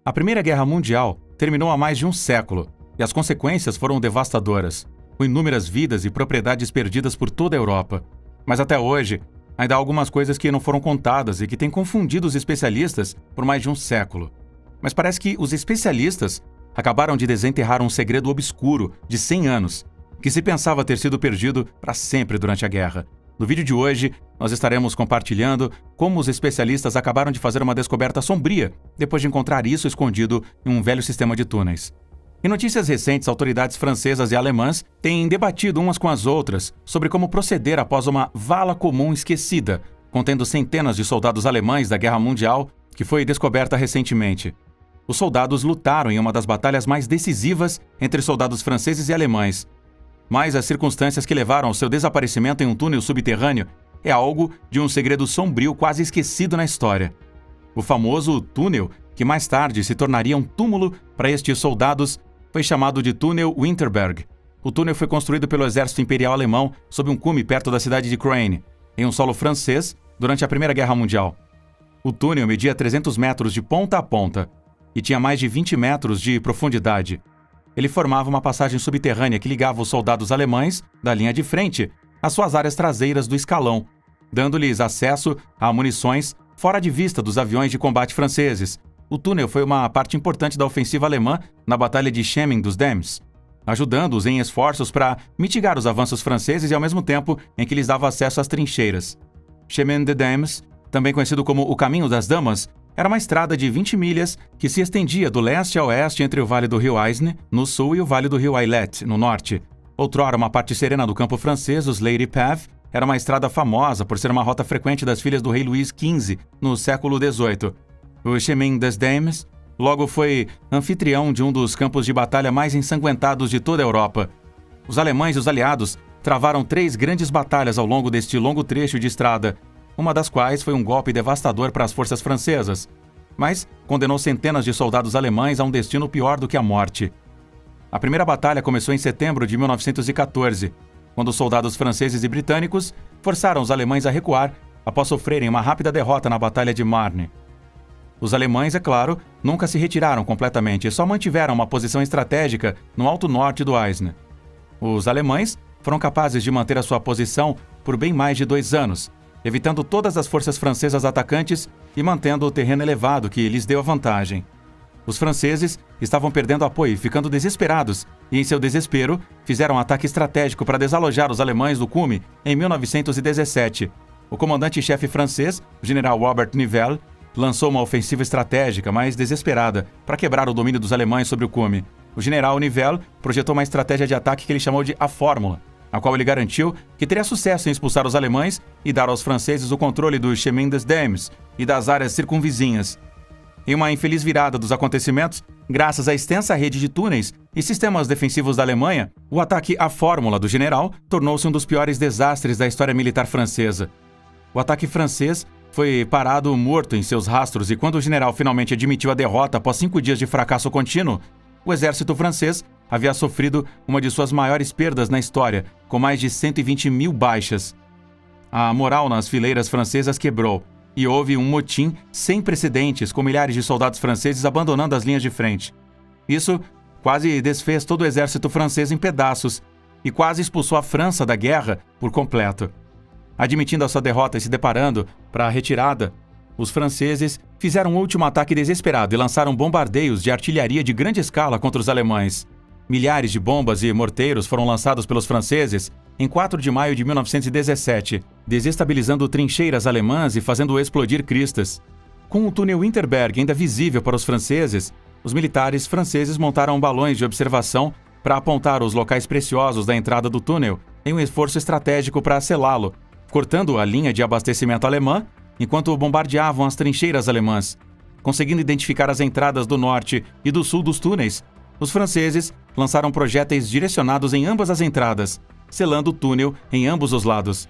A Primeira Guerra Mundial terminou há mais de um século, e as consequências foram devastadoras, com inúmeras vidas e propriedades perdidas por toda a Europa. Mas até hoje, ainda há algumas coisas que não foram contadas e que têm confundido os especialistas por mais de um século. Mas parece que os especialistas acabaram de desenterrar um segredo obscuro de 100 anos, que se pensava ter sido perdido para sempre durante a guerra. No vídeo de hoje, nós estaremos compartilhando como os especialistas acabaram de fazer uma descoberta sombria depois de encontrar isso escondido em um velho sistema de túneis. Em notícias recentes, autoridades francesas e alemãs têm debatido umas com as outras sobre como proceder após uma vala comum esquecida, contendo centenas de soldados alemães da Guerra Mundial, que foi descoberta recentemente. Os soldados lutaram em uma das batalhas mais decisivas entre soldados franceses e alemães. Mas as circunstâncias que levaram ao seu desaparecimento em um túnel subterrâneo é algo de um segredo sombrio quase esquecido na história. O famoso túnel, que mais tarde se tornaria um túmulo para estes soldados, foi chamado de Túnel Winterberg. O túnel foi construído pelo exército imperial alemão sob um cume perto da cidade de Craonne, em um solo francês, durante a Primeira Guerra Mundial. O túnel media 300 metros de ponta a ponta e tinha mais de 20 metros de profundidade. Ele formava uma passagem subterrânea que ligava os soldados alemães da linha de frente às suas áreas traseiras do escalão, dando-lhes acesso a munições fora de vista dos aviões de combate franceses. O túnel foi uma parte importante da ofensiva alemã na Batalha de Chemin dos Dames, ajudando-os em esforços para mitigar os avanços franceses e ao mesmo tempo em que lhes dava acesso às trincheiras. Chemin des Dames, também conhecido como o Caminho das Damas, era uma estrada de 20 milhas que se estendia do leste a oeste entre o Vale do Rio Aisne, no sul, e o Vale do Rio Ailette, no norte. Outrora uma parte serena do campo francês, os Lady Path, era uma estrada famosa por ser uma rota frequente das filhas do rei Luís XV no século XVIII. O Chemin des Dames logo foi anfitrião de um dos campos de batalha mais ensanguentados de toda a Europa. Os alemães e os aliados travaram 3 grandes batalhas ao longo deste longo trecho de estrada, uma das quais foi um golpe devastador para as forças francesas, mas condenou centenas de soldados alemães a um destino pior do que a morte. A primeira batalha começou em setembro de 1914, quando os soldados franceses e britânicos forçaram os alemães a recuar após sofrerem uma rápida derrota na Batalha de Marne. Os alemães, é claro, nunca se retiraram completamente e só mantiveram uma posição estratégica no alto norte do Aisne. Os alemães foram capazes de manter a sua posição por bem mais de 2 anos, evitando todas as forças francesas atacantes e mantendo o terreno elevado que lhes deu a vantagem. Os franceses estavam perdendo apoio e ficando desesperados, e em seu desespero fizeram um ataque estratégico para desalojar os alemães do cume em 1917. O comandante-chefe francês, o general Robert Nivelle, lançou uma ofensiva estratégica, mas desesperada, para quebrar o domínio dos alemães sobre o cume. O general Nivelle projetou uma estratégia de ataque que ele chamou de a Fórmula, a qual ele garantiu que teria sucesso em expulsar os alemães e dar aos franceses o controle do Chemin des Dames e das áreas circunvizinhas. Em uma infeliz virada dos acontecimentos, graças à extensa rede de túneis e sistemas defensivos da Alemanha, o ataque à Fórmula do general tornou-se um dos piores desastres da história militar francesa. O ataque francês foi parado morto em seus rastros e quando o general finalmente admitiu a derrota após 5 dias de fracasso contínuo, o exército francês havia sofrido uma de suas maiores perdas na história, com mais de 120 mil baixas. A moral nas fileiras francesas quebrou, e houve um motim sem precedentes, com milhares de soldados franceses abandonando as linhas de frente. Isso quase desfez todo o exército francês em pedaços, e quase expulsou a França da guerra por completo. Admitindo a sua derrota e se deparando para a retirada, os franceses fizeram um último ataque desesperado e lançaram bombardeios de artilharia de grande escala contra os alemães. Milhares de bombas e morteiros foram lançados pelos franceses em 4 de maio de 1917, desestabilizando trincheiras alemãs e fazendo explodir cristas. Com o túnel Winterberg ainda visível para os franceses, os militares franceses montaram balões de observação para apontar os locais preciosos da entrada do túnel em um esforço estratégico para selá-lo, cortando a linha de abastecimento alemã enquanto bombardeavam as trincheiras alemãs. Conseguindo identificar as entradas do norte e do sul dos túneis, os franceses lançaram projéteis direcionados em ambas as entradas, selando o túnel em ambos os lados.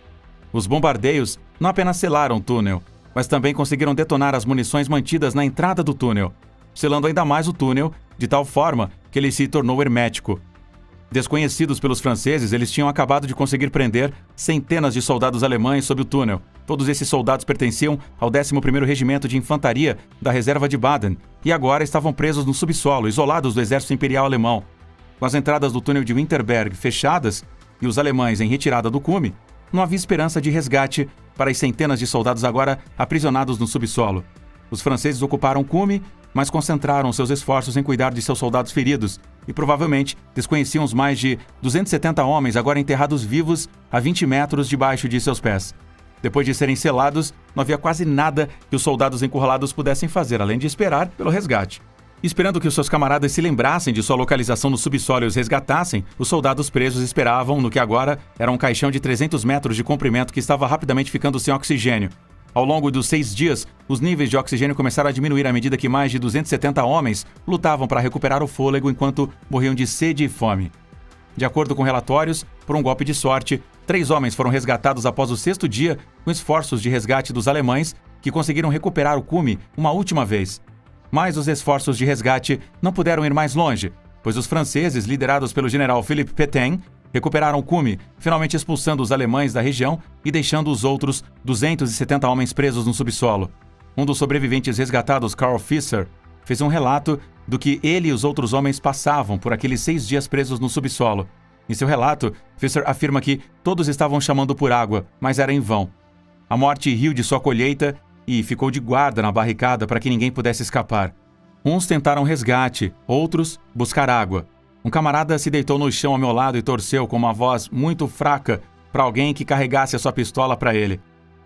Os bombardeios não apenas selaram o túnel, mas também conseguiram detonar as munições mantidas na entrada do túnel, selando ainda mais o túnel de tal forma que ele se tornou hermético. Desconhecidos pelos franceses, eles tinham acabado de conseguir prender centenas de soldados alemães sob o túnel. Todos esses soldados pertenciam ao 11º Regimento de Infantaria da Reserva de Baden e agora estavam presos no subsolo, isolados do exército imperial alemão. Com as entradas do túnel de Winterberg fechadas e os alemães em retirada do cume, não havia esperança de resgate para as centenas de soldados agora aprisionados no subsolo. Os franceses ocuparam o cume, mas concentraram seus esforços em cuidar de seus soldados feridos e provavelmente desconheciam os mais de 270 homens agora enterrados vivos a 20 metros debaixo de seus pés. Depois de serem selados, não havia quase nada que os soldados encurralados pudessem fazer, além de esperar pelo resgate. Esperando que os seus camaradas se lembrassem de sua localização no subsolo e os resgatassem, os soldados presos esperavam no que agora era um caixão de 300 metros de comprimento que estava rapidamente ficando sem oxigênio. Ao longo dos 6 dias, os níveis de oxigênio começaram a diminuir à medida que mais de 270 homens lutavam para recuperar o fôlego enquanto morriam de sede e fome. De acordo com relatórios, por um golpe de sorte, 3 homens foram resgatados após o 6º dia com esforços de resgate dos alemães, que conseguiram recuperar o cume uma última vez. Mas os esforços de resgate não puderam ir mais longe, pois os franceses, liderados pelo general Philippe Pétain, recuperaram o cume, finalmente expulsando os alemães da região e deixando os outros 270 homens presos no subsolo. Um dos sobreviventes resgatados, Karl Fischer, fez um relato do que ele e os outros homens passavam por aqueles 6 dias presos no subsolo. Em seu relato, Fischer afirma que todos estavam chamando por água, mas era em vão. A morte riu de sua colheita e ficou de guarda na barricada para que ninguém pudesse escapar. Uns tentaram resgate, outros buscar água. Um camarada se deitou no chão ao meu lado e torceu com uma voz muito fraca para alguém que carregasse a sua pistola para ele.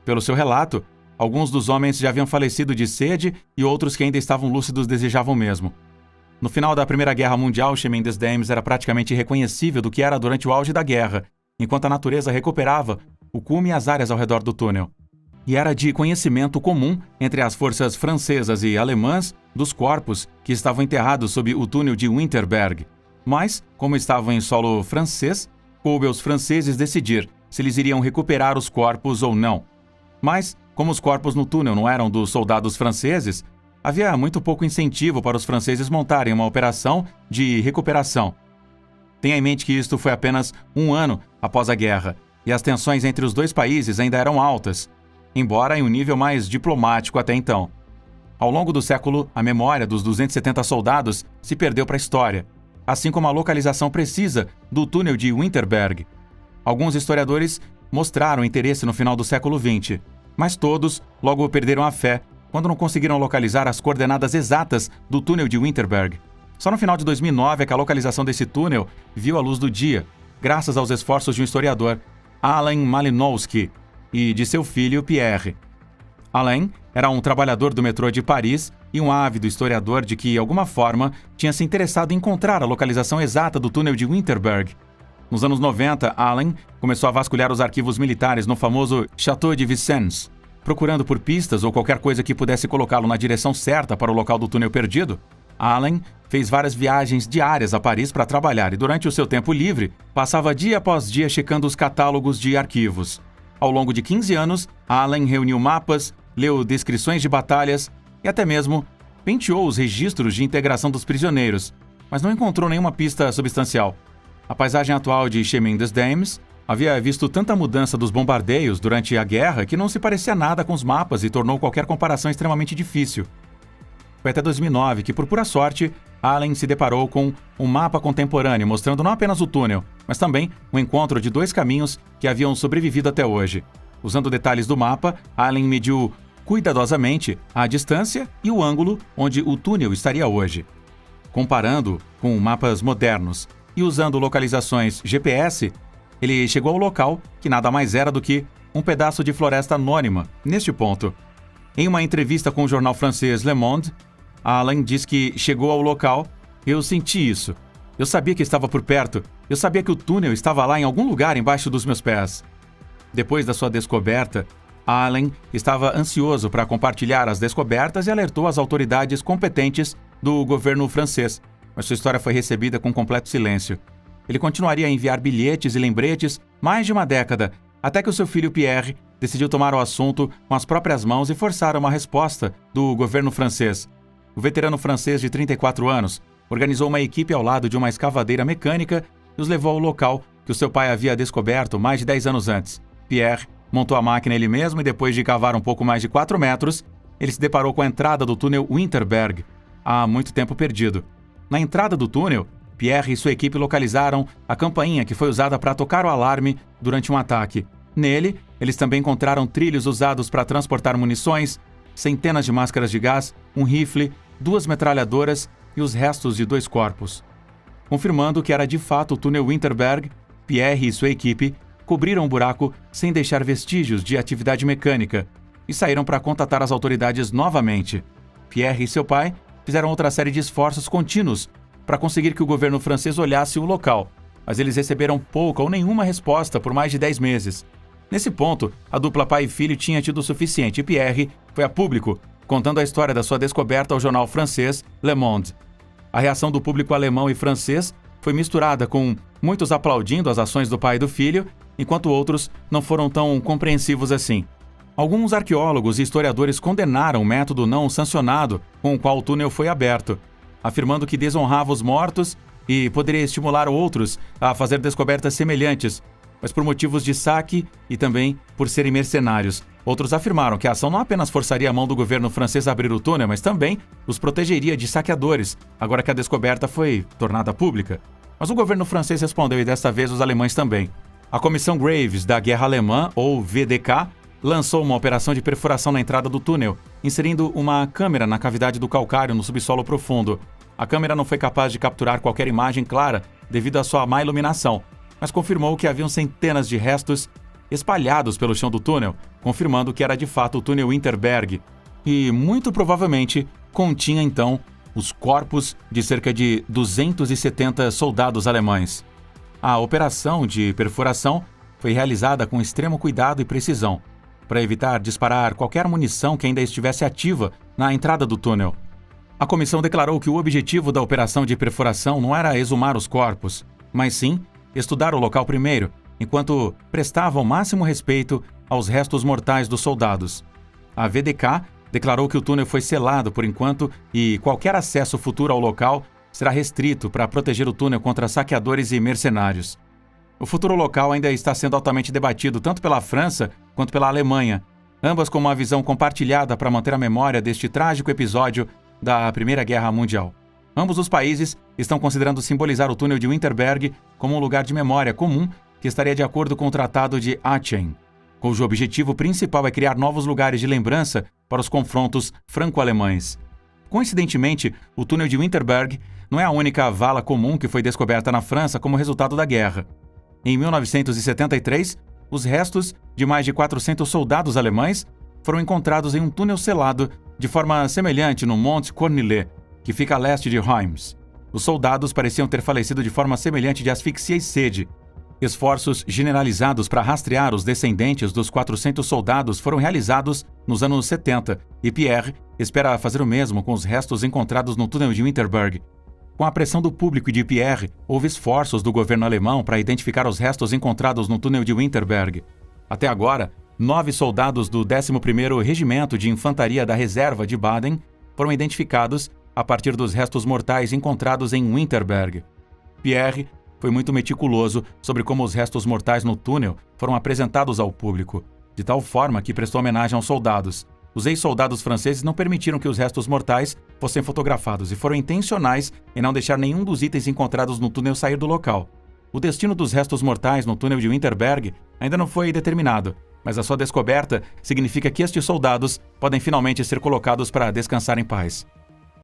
Pelo seu relato, alguns dos homens já haviam falecido de sede e outros que ainda estavam lúcidos desejavam mesmo. No final da Primeira Guerra Mundial, Chemin des Dames era praticamente irreconhecível do que era durante o auge da guerra, enquanto a natureza recuperava o cume e as áreas ao redor do túnel. E era de conhecimento comum entre as forças francesas e alemãs dos corpos que estavam enterrados sob o túnel de Winterberg. Mas, como estavam em solo francês, coube aos franceses decidir se eles iriam recuperar os corpos ou não. Mas, como os corpos no túnel não eram dos soldados franceses, havia muito pouco incentivo para os franceses montarem uma operação de recuperação. Tenha em mente que isto foi apenas 1 ano após a guerra, e as tensões entre os dois países ainda eram altas, embora em um nível mais diplomático até então. Ao longo do século, a memória dos 270 soldados se perdeu para a história, assim como a localização precisa do túnel de Winterberg. Alguns historiadores mostraram interesse no final do século XX, mas todos logo perderam a fé quando não conseguiram localizar as coordenadas exatas do túnel de Winterberg. Só no final de 2009 é que a localização desse túnel viu a luz do dia, graças aos esforços de um historiador, Alain Malinowski, e de seu filho Pierre. Alain era um trabalhador do metrô de Paris e um ávido historiador de que, de alguma forma, tinha se interessado em encontrar a localização exata do túnel de Winterberg. Nos anos 90, Alain começou a vasculhar os arquivos militares no famoso Château de Vincennes, procurando por pistas ou qualquer coisa que pudesse colocá-lo na direção certa para o local do túnel perdido. Alain fez várias viagens diárias a Paris para trabalhar e, durante o seu tempo livre, passava dia após dia checando os catálogos de arquivos. Ao longo de 15 anos, Alain reuniu mapas, leu descrições de batalhas e até mesmo penteou os registros de integração dos prisioneiros, mas não encontrou nenhuma pista substancial. A paisagem atual de Chemin des Dames havia visto tanta mudança dos bombardeios durante a guerra que não se parecia nada com os mapas e tornou qualquer comparação extremamente difícil. Foi até 2009 que, por pura sorte, Alain se deparou com um mapa contemporâneo mostrando não apenas o túnel, mas também o encontro de 2 caminhos que haviam sobrevivido até hoje. Usando detalhes do mapa, Alain mediu cuidadosamente a distância e o ângulo onde o túnel estaria hoje. Comparando com mapas modernos e usando localizações GPS, ele chegou ao local que nada mais era do que um pedaço de floresta anônima, neste ponto. Em uma entrevista com o jornal francês Le Monde, Alain diz que chegou ao local: "Eu senti isso. Eu sabia que estava por perto. Eu sabia que o túnel estava lá em algum lugar embaixo dos meus pés." Depois da sua descoberta, Alain estava ansioso para compartilhar as descobertas e alertou as autoridades competentes do governo francês, mas sua história foi recebida com completo silêncio. Ele continuaria a enviar bilhetes e lembretes mais de uma década, até que o seu filho Pierre decidiu tomar o assunto com as próprias mãos e forçar uma resposta do governo francês. O veterano francês de 34 anos organizou uma equipe ao lado de uma escavadeira mecânica e os levou ao local que o seu pai havia descoberto mais de 10 anos antes. Pierre montou a máquina ele mesmo e depois de cavar um pouco mais de 4 metros, ele se deparou com a entrada do túnel Winterberg, há muito tempo perdido. Na entrada do túnel, Pierre e sua equipe localizaram a campainha que foi usada para tocar o alarme durante um ataque. Nele, eles também encontraram trilhos usados para transportar munições, centenas de máscaras de gás, um rifle, 2 metralhadoras e os restos de 2 corpos. Confirmando que era de fato o túnel Winterberg, Pierre e sua equipe cobriram o buraco sem deixar vestígios de atividade mecânica e saíram para contatar as autoridades novamente. Pierre e seu pai fizeram outra série de esforços contínuos para conseguir que o governo francês olhasse o local, mas eles receberam pouca ou nenhuma resposta por mais de 10 meses. Nesse ponto, a dupla pai e filho tinha tido o suficiente e Pierre foi a público, contando a história da sua descoberta ao jornal francês Le Monde. A reação do público alemão e francês foi misturada com muitos aplaudindo as ações do pai e do filho, enquanto outros não foram tão compreensivos assim. Alguns arqueólogos e historiadores condenaram o método não sancionado com o qual o túnel foi aberto, afirmando que desonrava os mortos e poderia estimular outros a fazer descobertas semelhantes, mas por motivos de saque e também por serem mercenários. Outros afirmaram que a ação não apenas forçaria a mão do governo francês a abrir o túnel, mas também os protegeria de saqueadores, agora que a descoberta foi tornada pública. Mas o governo francês respondeu e desta vez os alemães também. A Comissão Graves da Guerra Alemã, ou VDK, lançou uma operação de perfuração na entrada do túnel, inserindo uma câmera na cavidade do calcário no subsolo profundo. A câmera não foi capaz de capturar qualquer imagem clara devido à sua má iluminação, mas confirmou que haviam centenas de restos espalhados pelo chão do túnel, confirmando que era de fato o túnel Winterberg, e muito provavelmente continha então os corpos de cerca de 270 soldados alemães. A operação de perfuração foi realizada com extremo cuidado e precisão, para evitar disparar qualquer munição que ainda estivesse ativa na entrada do túnel. A comissão declarou que o objetivo da operação de perfuração não era exumar os corpos, mas sim estudar o local primeiro, enquanto prestava o máximo respeito aos restos mortais dos soldados. A VDK declarou que o túnel foi selado por enquanto e qualquer acesso futuro ao local será restrito para proteger o túnel contra saqueadores e mercenários. O futuro local ainda está sendo altamente debatido tanto pela França quanto pela Alemanha, ambas com uma visão compartilhada para manter a memória deste trágico episódio da Primeira Guerra Mundial. Ambos os países estão considerando simbolizar o túnel de Winterberg como um lugar de memória comum que estaria de acordo com o Tratado de Aachen, cujo objetivo principal é criar novos lugares de lembrança para os confrontos franco-alemães. Coincidentemente, o túnel de Winterberg não é a única vala comum que foi descoberta na França como resultado da guerra. Em 1973, os restos de mais de 400 soldados alemães foram encontrados em um túnel selado de forma semelhante no Monte Cornillé, que fica a leste de Reims. Os soldados pareciam ter falecido de forma semelhante de asfixia e sede. Esforços generalizados para rastrear os descendentes dos 400 soldados foram realizados nos anos 70 e Pierre espera fazer o mesmo com os restos encontrados no túnel de Winterberg. Com a pressão do público e de Pierre, houve esforços do governo alemão para identificar os restos encontrados no túnel de Winterberg. Até agora, 9 soldados do 11º Regimento de Infantaria da Reserva de Baden foram identificados a partir dos restos mortais encontrados em Winterberg. Pierre foi muito meticuloso sobre como os restos mortais no túnel foram apresentados ao público, de tal forma que prestou homenagem aos soldados. Os ex-soldados franceses não permitiram que os restos mortais fossem fotografados e foram intencionais em não deixar nenhum dos itens encontrados no túnel sair do local. O destino dos restos mortais no túnel de Winterberg ainda não foi determinado, mas a sua descoberta significa que estes soldados podem finalmente ser colocados para descansar em paz.